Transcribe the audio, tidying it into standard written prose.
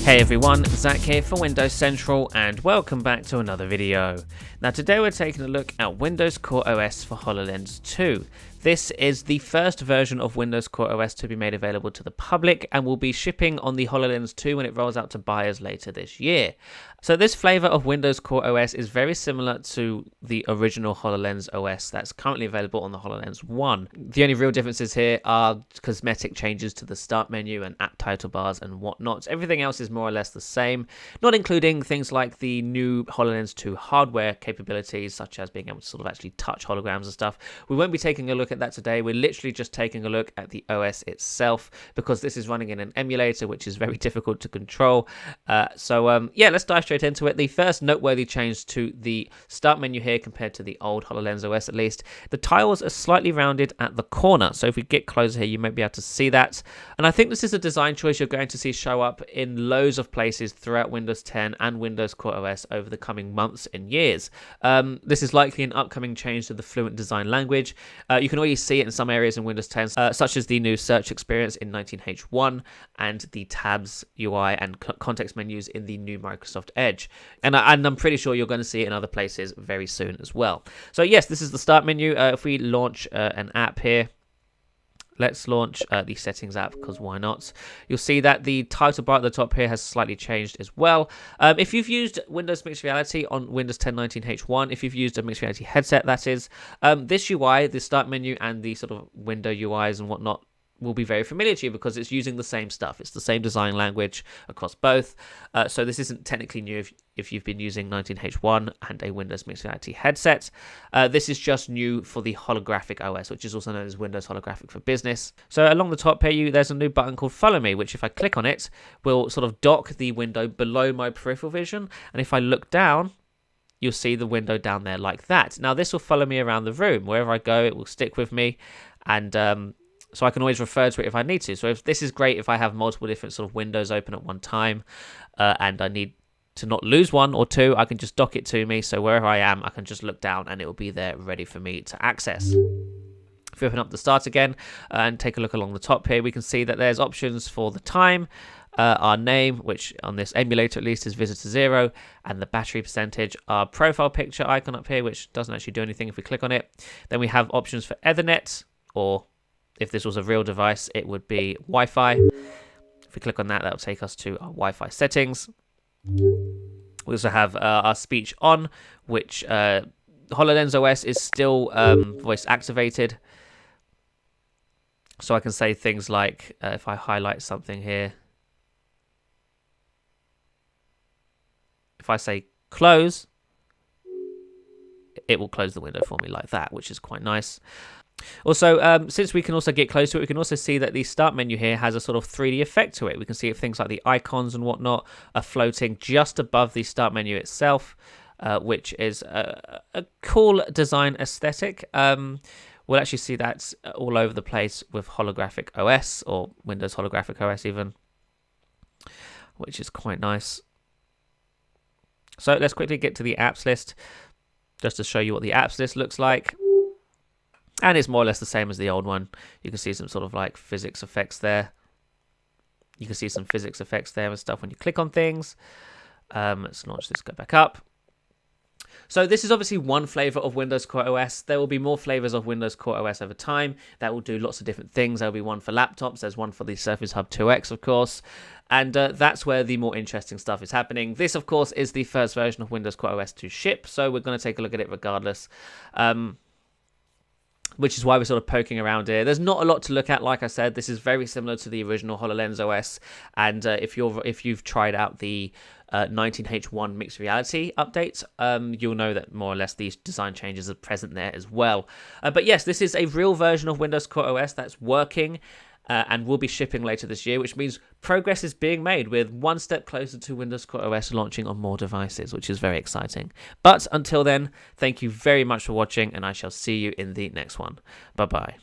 Hey everyone, Zach here for Windows Central and welcome back to another video. Now today we're taking a look at Windows Core OS for HoloLens 2. This is the first version of Windows Core OS to be made available to the public and will be shipping on the HoloLens 2 when it rolls out to buyers later this year. So this flavor of Windows Core OS is very similar to the original HoloLens OS that's currently available on the HoloLens 1. The only real differences here are cosmetic changes to the start menu and app title bars and whatnot. Everything else is more or less the same, not including things like the new HoloLens 2 hardware capabilities, such as being able to sort of actually touch holograms and stuff. We won't be taking a look at that today. We're literally just taking a look at the OS itself because this is running in an emulator, which is very difficult to control. Yeah, let's dive straight into it. The first noteworthy change to the start menu here compared to the old HoloLens OS, at least, the tiles are slightly rounded at the corner. So if we get closer here, you might be able to see that. And I think this is a design choice you're going to see show up in loads of places throughout Windows 10 and Windows Core OS over the coming months and years. This is likely an upcoming change to the Fluent design language. You can already see it in some areas in Windows 10, such as the new search experience in 19H1 and the tabs UI and context menus in the new Microsoft Edge. And I'm pretty sure you're going to see it in other places very soon as well. So yes, this is the start menu. If we launch an app here, let's launch the settings app because why not? You'll see that the title bar at the top here has slightly changed as well. If you've used Windows Mixed Reality on Windows 10 19H1, if you've used a Mixed Reality headset, that is, this UI, the start menu and the sort of window UIs and whatnot will be very familiar to you because it's using the same stuff. It's the same design language across both. So this isn't technically new if you've been using 19H1 and a Windows Mixed Reality headset. This is just new for the holographic OS, which is also known as Windows Holographic for Business. So along the top here, there's a new button called Follow Me, which if I click on it, will sort of dock the window below my peripheral vision. And if I look down, you'll see the window down there like that. Now this will follow me around the room. Wherever I go, it will stick with me. And so I can always refer to it if I need to. So if this is great if I have multiple different sort of windows open at one time and I need to not lose one or two, I can just dock it to me. So wherever I am, I can just look down and it will be there ready for me to access. If we open up the start again and take a look along the top here, we can see that there's options for the time, our name, which on this emulator at least is visitor 0, and the battery percentage, our profile picture icon up here, which doesn't actually do anything if we click on it. Then we have options for Ethernet, or if this was a real device, it would be Wi-Fi. If we click on that, that will take us to our Wi-Fi settings. We also have our speech on, which HoloLens OS is still voice activated. So I can say things like, if I highlight something here, if I say close, it will close the window for me like that, which is quite nice. Also, since we can also get close to it, we can also see that the start menu here has a sort of 3D effect to it. We can see things like the icons and whatnot are floating just above the start menu itself, which is a cool design aesthetic. We'll actually see that all over the place with Holographic OS, or Windows Holographic OS even, which is quite nice. So let's quickly get to the apps list, just to show you what the apps list looks like. And it's more or less the same as the old one. You can see some sort of like physics effects there. You can see some physics effects there and stuff when you click on things. Let's launch this, go back up. So this is obviously one flavor of Windows Core OS. There will be more flavors of Windows Core OS over time that will do lots of different things. There'll be one for laptops. There's one for the Surface Hub 2X, of course. And that's where the more interesting stuff is happening. This, of course, is the first version of Windows Core OS to ship. So we're going to take a look at it regardless. Which is why we're sort of poking around here. There's not a lot to look at. Like I said, this is very similar to the original HoloLens OS. And if you've tried out the 19H1 Mixed Reality update, you'll know that more or less these design changes are present there as well. But yes, this is a real version of Windows Core OS that's working and will be shipping later this year, which means progress is being made with one step closer to Windows Core OS launching on more devices, which is very exciting. But until then, thank you very much for watching, and I shall see you in the next one. Bye-bye.